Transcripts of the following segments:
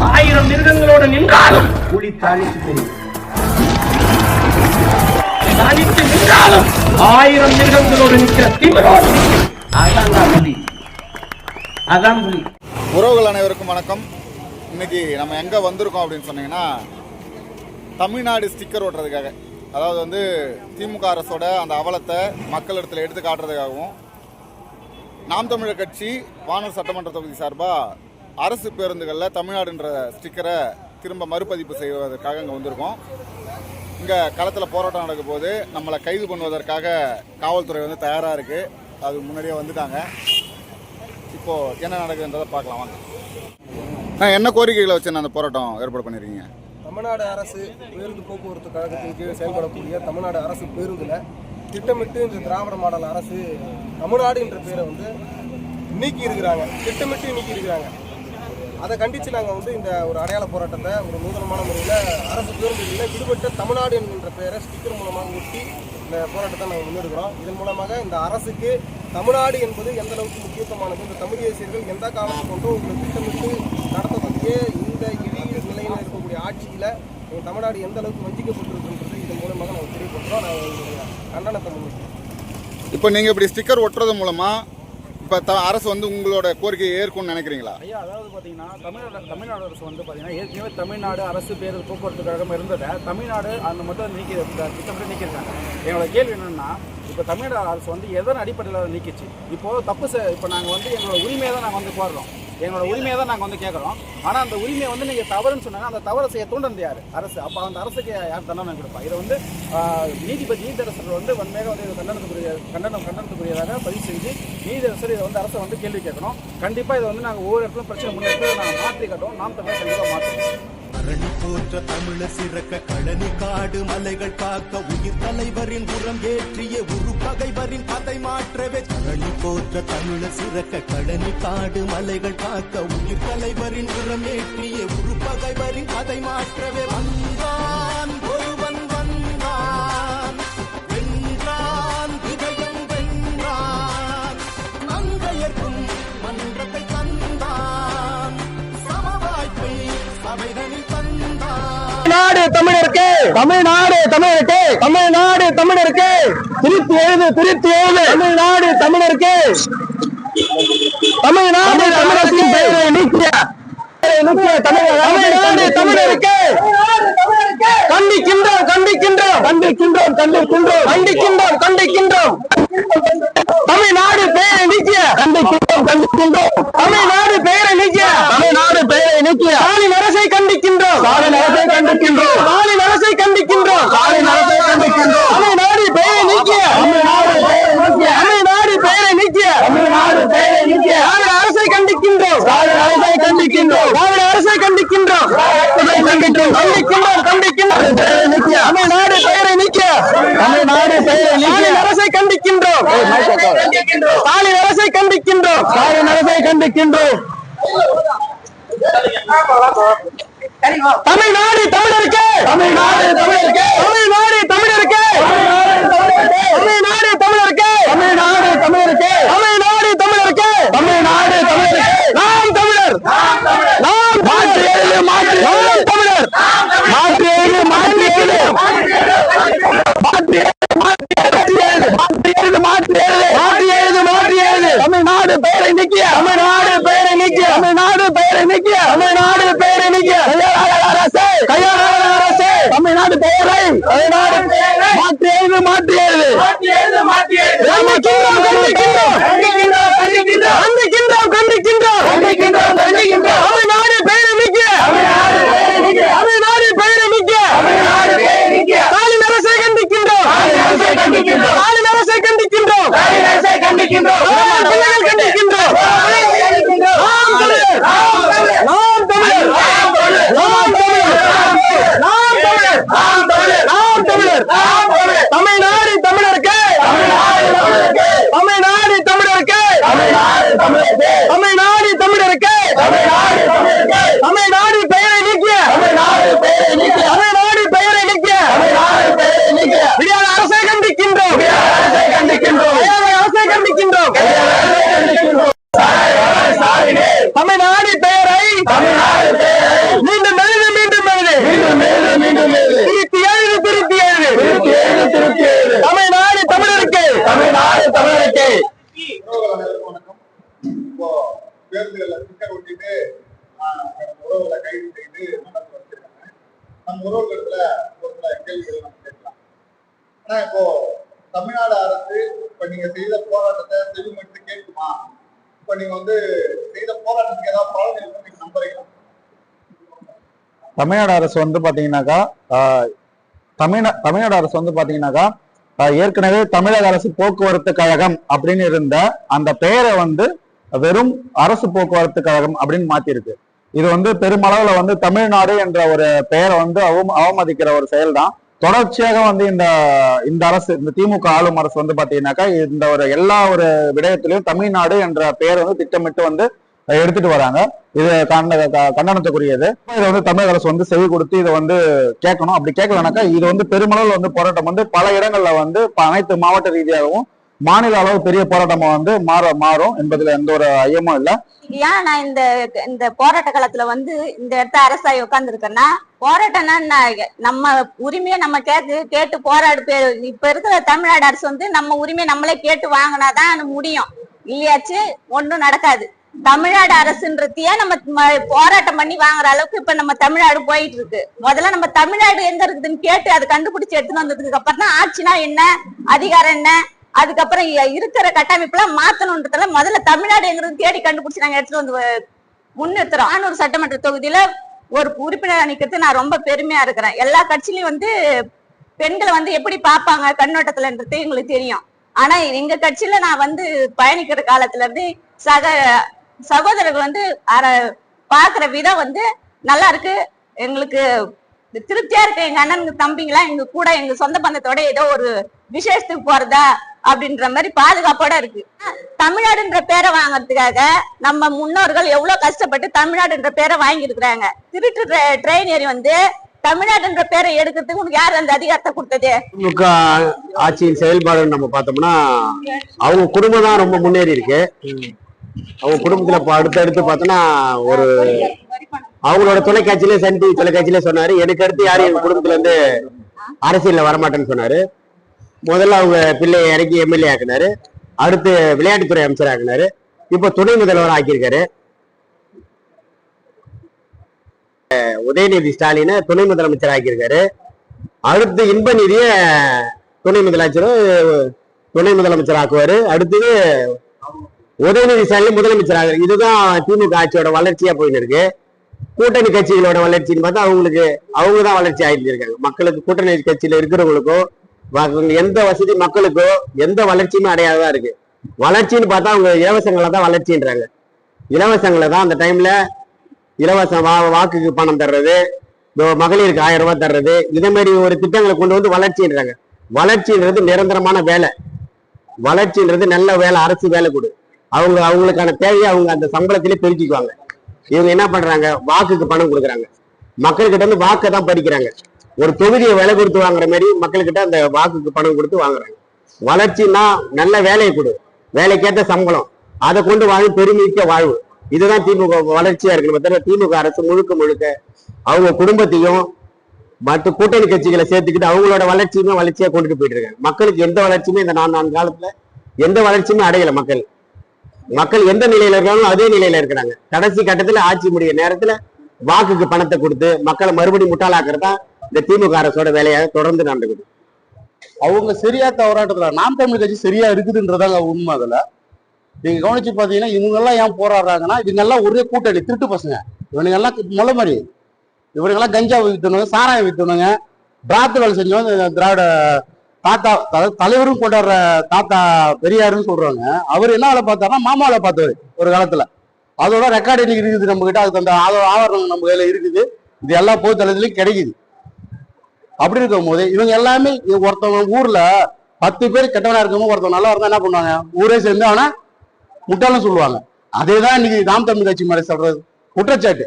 1000 மிருகங்களோடு நின்றாலும் புலி தனித்து தெரியும். தனித்து நின்றாலும் 1000 மிருகங்களோடு நிற்கிற திமிரோடு அதான் புலி. அதான் புலி. உறவுகள் அனைவருக்கும் வணக்கம். இன்னைக்கு நம்ம எங்கே வந்திருக்கோம் அப்படின்னு சொன்னீங்கன்னா, தமிழ்நாடு ஸ்டிக்கர் ஓட்டுறதுக்காக, அதாவது திமுக அரசோட அந்த அவலத்தை மக்களிடத்தில் எடுத்து காட்டுறதுக்காகவும், நாம் தமிழர் கட்சி வானூர் சட்டமன்ற தொகுதி சார்பாக அரசு பேருந்துகளில் தமிழ்நாடுன்ற ஸ்டிக்கரை திரும்ப மறுபதிப்பு செய்வதற்காக இங்கே வந்திருக்கோம். இங்கே களத்தில் போராட்டம் நடக்கும் போது நம்மளை கைது பண்ணுவதற்காக காவல்துறை தயாராக இருக்குது. அது முன்னாடியே வந்துட்டாங்க. இப்போது என்ன நடக்குதுன்றதை பார்க்கலாம் வாங்க. என்ன கோரிக்கைகளை வச்சு அந்த போராட்டம் ஏற்பாடு பண்ணியிருக்கீங்க? தமிழ்நாடு அரசு பேருந்து போக்குவரத்து கழகத்தின் கீழ் செயல்படக்கூடிய தமிழ்நாடு அரசு பேருந்தில் திட்டமிட்டு இந்த திராவிட மாடல் அரசு தமிழ்நாடு என்ற பேரை நீக்கி இருக்கிறாங்க. திட்டமிட்டு நீக்கி இருக்கிறாங்க. அதை கண்டித்து நாங்கள் இந்த ஒரு அடையாள போராட்டத்தை ஒரு நூதனமான முறையில் அரசு பேருந்துகளில் விடுபட்ட தமிழ்நாடு என்கின்ற பெயரை ஸ்டிக்கர் மூலமாக ஒட்டி இந்த போராட்டத்தை நாங்கள் முன்னெடுக்கிறோம். இதன் மூலமாக இந்த அரசுக்கு தமிழ்நாடு என்பது எந்த அளவுக்கு முக்கியத்துவமானது, இந்த தமிழ் தேசியர்கள் எந்த காலத்தை கொண்டு உங்களை திட்டமிட்டு நடத்தக்கூடிய இந்த இழிவு நிலையில் இருக்கக்கூடிய ஆட்சியில் தமிழ்நாடு எந்த அளவுக்கு வஞ்சிக்கப்பட்டிருக்குன்றது இதன் மூலமாக நாங்கள் தெரியப்படுத்துகிறோம். நாங்கள் எங்களுடைய கண்டனத்தை முன்னிட்டு இப்போ நீங்கள் இப்படி ஸ்டிக்கர் ஒட்டுறது மூலமாக இப்போ அரசு உங்களோட கோரிக்கையை ஏற்கும்னு நினைக்கிறீங்களா? ஐயா, அதாவது பார்த்தீங்கன்னா தமிழ்நாடு அரசு பார்த்தீங்கன்னா ஏற்கனவே தமிழ்நாடு அரசு பேருந்து போக்குவரத்து கழகம் இருந்ததை தமிழ்நாடு அந்த மட்டும் திட்டமிட்டு நீக்கியிருக்காங்க. எங்களோட கேள்வி என்னென்னா, இப்போ தமிழ்நாடு அரசு எதன் அடிப்படையில் நீக்கிச்சு? இப்போது தப்பு இப்போ நாங்கள் எங்களோட உரிமையை தான் நாங்கள் கோர்றோம். எங்களோட உரிமையை தான் நாங்கள் கேட்குறோம். ஆனால் அந்த உரிமையை நீங்கள் தவறுன்னு சொன்னாங்க. அந்த தவறை செய்ய தூண்டது யார்? அரசு. அப்போ அந்த அரசுக்கு யார் தண்டனை கொடுப்பா? இதை நீதியரசர் வன்மையாக கண்டனத்துக்குரியதாக பதிவு செஞ்சு நீதியரசர் இதை அரசை கேள்வி கேட்கணும். கண்டிப்பாக இதை நாங்கள் ஒவ்வொரு இடத்துல பிரச்சனை முன்னெடுத்து நாங்கள் மாற்றி காட்டுவோம். நாம் தமிழ் கண்டிப்பாக மாற்றுவோம். கரணி போற்ற தமிழர் சிறக்க கழனி காடு மலைகள் காக்க உயிர் தலைவரின் உரம் ஏற்றிய உரு பகைவரின் கதை மாற்றவே. கரணி போற்ற தமிழர் சிறக்க கழனி காடு மலைகள் காக்க உயிர் தலைவரின் உரம் ஏற்றிய உரு பகைவரின் கதை மாற்றவே. வந்தான் ஒருவன் வந்தான், வென்றான் இதயம் வென்றான், மங்கையர்க்கும் மன்றத்தை தந்தான், சமவாய்ப்பை சபைதனில் தமிழ்நாடு தமிழருக்கு, தமிழ்நாடு தமிழருக்கு, தமிழ்நாடு தமிழருக்கு, திருத்தி எழுது, திருத்தி எழுது. தமிழ்நாடு தமிழருக்கு, தமிழ்நாடு தமிழகத்தின் பெயரை நீக்கிய தமிழ்நாடு தமிழருக்கு கண்டிக்கின்றோம், கண்டிக்கின்றோம், கண்டிக்கின்றோம், கண்டிக்கின்றோம், கண்டிக்கின்றோம், கண்டிக்கின்றோம். தமிழ்நாடு பெயரை நீக்கிய கண்டிக்கின்றோம், கண்டிக்கின்றோம். தமிழ்நாடு பெயரை நீக்கிய, தமிழ்நாடு பெயரை நீக்கிய ஸ்டாலின் அரசை கண்டிக்கின்றோம், ஸ்டாலின் அரசை கண்டிக்கின்றோம், ஸ்டாலின் அரசை கண்டிக்கின்றோம், ஸ்டாலின் அரசை கண்டிக்கின்றோம். தமிழ்நாடு பெயரை நீக்கிய, தமிழ்நாடு பெயரை நீக்கிய, தமிழ்நாடு பெயரை நீக்கிய, தமிழ்நாடு பெயரை நீக்கிய ஸ்டாலின் அரசை கண்டிக்கின்றோம், ஸ்டாலின் அரசை கண்டிக்கின்றோம், ஸ்டாலின் அரசை கண்டிக்கின்றோம், கண்டிக்கின்றோம், கண்டிக்கின்றோம், கண்டிக்கின்றோம். தமிழ்நாடு பெயரை நீக்கிய, தமிழ்நாடு பெயரை நீக்கிய அரசை கண்டிக்கின்றோம், ஸ்டாலின் அரசை கண்டிக்கின்றோம், ஸ்டாலின் அரசை கண்டிக்கின்றோம். தமிழ்நாடு தமிழருக்கு, தமிழ்நாடு தமிழருக்கு, தமிழ்நாடு தமிழருக்கு, தமிழ்நாடு தமிழருக்கு, தமிழ்நாடு தமிழருக்கு, தமிழ்நாடு தமிழருக்கு, தமிழ்நாடு தமிழருக்கு. நாம் தமிழர், நாம் மாற்றி எழுது, மாற்றி நாம் தமிழர், மாற்றி எழுது, மாற்றி எழுது, மாற்றி தமிழ்நாடு பெயரை நீக்கிய, தமிழ்நாடு பெயரை நீக்கிய, தமிழ்நாடு பெயரை நீக்கிய, தமிழ்நாடு பெயரை நீக்கிய அரசு, கையாளர் அரசு, தமிழ்நாடு பெயரை, தமிழ்நாடு மாற்றி எழுது, மாற்றி எழுது, கண்டிக்கின்றோம், கண்டிக்கின்றோம், கண்டிக்கின்றோம், கண்டிக்கின்றோம், கண்டிக்கின்றோம், கண்டிக்கின்றோம். தமிழ்நாடு பெயரை நீக்கிய, தமிழ்நாடு பெயரை நீக்கிய, ஸ்டாலின் அரசை கண்டிக்கின்றோம், ஸ்டாலின் அரசை கண்டிக்கின்றோம், கண்டிக்கின்றோம், பிள்ளைகள் கண்டிக்கின்றோம். நாம் தமிழர், நாம் தமிழர், நாம் தமிழர், நாம் தமிழர், நாம் தமிழர், நாம் தமிழர், தமிழ்நாடு தமிழருக்கு, தமிழ்நாடு தமிழருக்கு, கைது செய்து நடந்து வச்சிருக்காங்க. நம்ம உறவுகளிடத்துல ஒரு சில கேள்விகள் நம்ம கேட்கலாம். ஆனா இப்போ தமிழ்நாடு அரசு இப்ப நீங்க செய்த போராட்டத்தை செவிமடுத்து கேட்குமா? இப்ப நீங்க வந்து செய்த போராட்டத்துக்கு ஏதாவது பலன் இருக்குன்னு நீங்க நம்புறீங்களா? தமிழ்நாடு அரசு வந்து பாத்தீங்கன்னாக்கா தமிழ்நாடு அரசு வந்து பாத்தீங்கன்னாக்கா ஏற்கனவே தமிழக அரசு போக்குவரத்து கழகம் அப்படின்னு இருந்த அந்த பெயரை வந்து வெறும் அரசு போக்குவரத்து கழகம் அப்படின்னு மாத்திருக்கு. இது வந்து பெருமளவுல வந்து தமிழ்நாடு என்ற ஒரு பெயரை வந்து அவமதிக்கிற ஒரு செயல் தான். தொடர்ச்சியாக வந்து இந்த அரசு, இந்த திமுக ஆளும் அரசு வந்து பாத்தீங்கன்னாக்கா இந்த ஒரு எல்லா ஒரு விடயத்திலையும் தமிழ்நாடு என்ற பெயர் வந்து திட்டமிட்டு வந்து எடுத்துட்டு வராங்க. இது கண்டனத்துக்குரியது. இதை வந்து தமிழக அரசு வந்து செவி கொடுத்து இதை வந்து கேட்கணும். அப்படி கேட்கலனாக்கா இது வந்து பெருமளவில் வந்து போராட்டம் வந்து பல இடங்கள்ல வந்து அனைத்து மாவட்ட ரீதியாகவும் மாநில அளவு பெரிய போராட்டமா வந்து மாறும் என்பதுல எந்த ஒரு ஐயமும் இல்லை. ஏன் நான் இந்த போராட்ட காலத்துல வந்து இந்த இடத்த அரசாய் உட்கார்ந்து இருக்கேன்னா, போராட்டம்னா நம்ம உரிமையை நம்ம கேட்டு போராடு. இப்ப இருக்கிற தமிழ்நாடு அரசு வந்து நம்ம உரிமையை நம்மளே கேட்டு வாங்கினாதான் முடியும். இல்லையாச்சு ஒன்றும் நடக்காது. தமிழ்நாடு அரசுன்றதையே நம்ம போராட்டம் பண்ணி வாங்குற அளவுக்கு இப்ப நம்ம தமிழ்நாடு போயிட்டு இருக்கு. முதல்ல நம்ம தமிழ்நாடு எங்க இருக்குதுன்னு கேட்டு அதை கண்டுபிடிச்சு எடுத்துன்னு வந்ததுக்கு அப்புறம் தான் ஆட்சினா என்ன, அதிகாரம் என்ன, அதுக்கப்புறம் இருக்கிற கட்டமைப்புலாம் மாத்தணும்ன்றதுல முதல்ல தமிழ்நாடு எங்கிறது தேடி கண்டுபிடிச்சு நாங்க எடுத்துட்டு வந்து முன்னிறுத்துறோம். 400 சட்டமன்ற தொகுதியில ஒரு உறுப்பினர் அணிக்கிறது நான் ரொம்ப பெருமையா இருக்கிறேன். எல்லா கட்சியிலையும் வந்து பெண்களை வந்து எப்படி பார்ப்பாங்க கண்ணோட்டத்துலன்றது எங்களுக்கு தெரியும். ஆனா எங்க கட்சியில நான் வந்து பயணிக்கிற காலத்துல இருந்து சகோதரர்கள் வந்து பாக்குற விதம் வந்து நல்லா இருக்கு. எங்களுக்கு திருப்தியா இருக்கு. எங்க அண்ணனுக்கு தம்பிங்களா எங்க கூட எங்க சொந்த பந்தத்தோட ஏதோ ஒரு விசேஷத்துக்கு போறதா அப்படின்ற மாதிரி பாதுகாப்போட இருக்கு. தமிழ்நாடுன்ற பேரை வாங்கறதுக்காக நம்ம முன்னோர்கள் எவ்வளவு கஷ்டப்பட்டு தமிழ்நாடுன்ற பேரை வாங்கி இருக்கிறாங்க. திருட்டு ட்ரெயின் ஏறி வந்து தமிழ்நாடுன்ற பேரை எடுக்கிறதுக்கு உனக்கு யார் அந்த அதிகாரத்தை கொடுத்தது? திமுக ஆட்சியின் செயல்பாடு நம்ம பார்த்தோம்னா அவங்க குடும்பம் தான் ரொம்ப முன்னேறி இருக்கு. அவங்க குடும்பத்துல அடுத்தடுத்து பார்த்தோம்னா ஒரு அவங்களோட தொலைக்காட்சியில சன் டிவி தொலைக்காட்சியில சொன்னாரு, எனக்கு அடுத்து யாரும் எங்க குடும்பத்துல இருந்து அரசியல்ல வரமாட்டேன்னு சொன்னாரு. முதல்ல அவங்க பிள்ளையை இறக்கி எம்எல்ஏ ஆக்கினாரு. அடுத்து விளையாட்டுத்துறை அமைச்சர் ஆக்கினாரு. இப்போ துணை முதல்வர் ஆக்கியிருக்காரு. உதயநிதி ஸ்டாலினை துணை முதலமைச்சர் ஆக்கியிருக்காரு. அடுத்து இன்ப நிதிய துணை முதலமைச்சர் ஆக்குவாரு. அடுத்தது உதயநிதி ஸ்டாலின் முதலமைச்சர் ஆகுது. இதுதான் திமுக ஆட்சியோட வளர்ச்சியா போயின்னு இருக்கு. கூட்டணி கட்சிகளோட வளர்ச்சின்னு பார்த்தா அவங்க தான் வளர்ச்சி ஆகிட்டு இருக்காங்க. மக்களுக்கு கூட்டணி கட்சியில இருக்கிறவங்களுக்கோ எந்த வசதி மக்களுக்கோ எந்த வளர்ச்சியுமே அடையாததான் இருக்கு. வளர்ச்சின்னு பார்த்தா அவங்க இலவசங்களை தான் வளர்ச்சின்றாங்க. இலவசங்களை தான் அந்த டைம்ல இலவச வாக்குக்கு பணம் தர்றது, மகளிருக்கு 1000 ரூபாய் தர்றது, இதே மாதிரி ஒரு திட்டங்களை கொண்டு வந்து வளர்ச்சின்றாங்க. வளர்ச்சின்றது நிரந்தரமான வேலை. வளர்ச்சின்றது நல்ல வேலை, அரசு வேலை கொடு. அவங்களுக்கான தேவையை அவங்க அந்த சம்பளத்திலே பெருக்கிக்குவாங்க. இவங்க என்ன பண்றாங்க, வாக்குக்கு பணம் கொடுக்குறாங்க. மக்கள்கிட்ட இருந்து வாக்கை தான் பறிக்கிறாங்க. ஒரு தொகுதியை விலை கொடுத்து வாங்குற மாதிரி மக்கள்கிட்ட அந்த வாக்குக்கு பணம் கொடுத்து வாங்குறாங்க. வளர்ச்சின்னா நல்ல வேலையை கொடு, வேலைக்கேற்ற சம்பளம், அதை கொண்டு வாழ்வு, பெருமிக்க வாழ்வு. இதுதான் திமுக வளர்ச்சியா இருக்கு. திமுக அரசு முழுக்க அவங்க குடும்பத்தையும் மற்ற கூட்டணி கட்சிகளை சேர்த்துக்கிட்டு அவங்களோட வளர்ச்சியா கொண்டுட்டு போயிட்டு இருக்காங்க. மக்களுக்கு எந்த வளர்ச்சியுமே இந்த 4 காலத்துல எந்த வளர்ச்சியுமே அடையல. மக்கள் எந்த நிலையில இருக்காங்களோ அதே நிலையில இருக்கிறாங்க. கடைசி கட்டத்துல ஆட்சி முடிய நேரத்துல வாக்குக்கு பணத்தை கொடுத்து மக்களை மறுபடியும் முட்டாளாக்குறதா இந்த திமுக அரசோட வேலையாக தொடர்ந்து நடக்குது. அவங்க சரியா தவறாட்டத்துல நாம் தமிழ் கட்சி சரியா இருக்குதுன்றதாங்க உண்மை. அதுல நீங்க கவனிச்சு பாத்தீங்கன்னா இவங்க எல்லாம் ஏன் போராடுறாங்கன்னா, இவங்க எல்லாம் ஒரே கூட்டணி திருட்டு பசங்க. இவனுங்க எல்லாம் முளை மாதிரி, இவனுங்கெல்லாம் கஞ்சா வித்தணுங்க, சாராயம் வித்தணுங்க, பிராத்து வேலை செஞ்சவங்க. திராவிட தாத்தா, அதாவது தலைவரும் கொண்டாடுற தாத்தா பெரியாருன்னு சொல்றாங்க. அவர் என்ன வேலை பார்த்தாருன்னா மாமா வேலை பார்த்தவர் ஒரு காலத்துல. அதோட ரெக்கார்டு இன்னைக்கு இருக்குது நம்ம கிட்ட. அதுக்கு அந்த ஆவரணம் நம்ம கையில இருக்குது. இது எல்லா பொது தளத்திலையும் கிடைக்குது. அப்படி இருக்கும் போது இவங்க எல்லாமே ஒருத்தவங்க ஊர்ல 10 பேர் கெட்டவனா இருக்கும்போது ஒருத்தவங்க நல்லா இருந்தா என்ன பண்ணுவாங்க, ஊரே சேர்ந்து அவனை முட்டாளும் சொல்லுவாங்க. அதேதான் இன்னைக்கு நாம் தமிழ் கட்சி மாதிரி சொல்றது குற்றச்சாட்டு.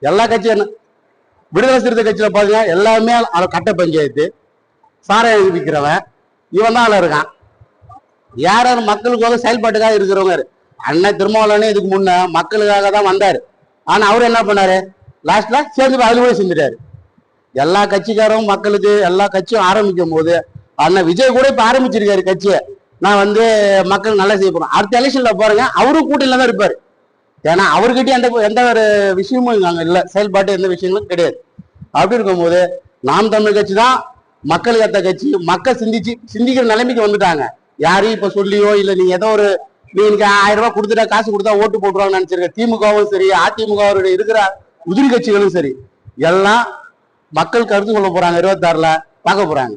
எல்லா கட்சியும் விடுதலை சிறுத்தை கட்சியில பாத்தீங்கன்னா எல்லாமே கட்ட பஞ்சாயத்து, சாராயம் விற்கிறவன் இவன் தான் இருக்கான். யார் மக்களுக்காக செயல்பாட்டுக்காக இருக்கிறவங்க. அண்ணன் திருமாவளவனே இதுக்கு முன்ன மக்களுக்காக தான் வந்தாரு. ஆனா அவரு என்ன பண்ணாரு, லாஸ்ட்ல சேர்ந்து அதுல கூட செஞ்சுட்டாரு. எல்லா கட்சிக்காரும் மக்களுக்கு எல்லா கட்சியும் ஆரம்பிக்கும் போது அண்ணன் விஜய் கூட இப்ப ஆரம்பிச்சிருக்காரு கட்சியை. நான் மக்கள் நல்லா செய்ய போறேன். அடுத்த எலெக்ஷன்ல பாருங்க அவரும் கூட்டணியில தான் இருப்பாரு. ஏன்னா அவர்கிட்ட எந்த ஒரு விஷயமும் அங்க இல்லை, செயல்பாட்டு எந்த விஷயங்களும் கிடையாது. அப்படி இருக்கும்போது நாம் தமிழ் கட்சி தான் மக்களுக்கு ஏற்ற கட்சி. மக்கள் சிந்திக்கிற நிலைமைக்கு வந்துட்டாங்க. யாரையும் இப்ப சொல்லியோ இல்ல நீ ஏதோ ஒரு நீ இன்னைக்கு 1000 ரூபாய் கொடுத்துட்டா காசு கொடுத்தா ஓட்டு போட்டுருவாங்கன்னு நினைச்சிருக்க. திமுகவும் சரி, அதிமுக இருக்கிற உதிரி கட்சிகளும் சரி, எல்லாம் மக்கள் கருத்து கொள்ள போறாங்க. 26ல பார்க்க போறாங்க.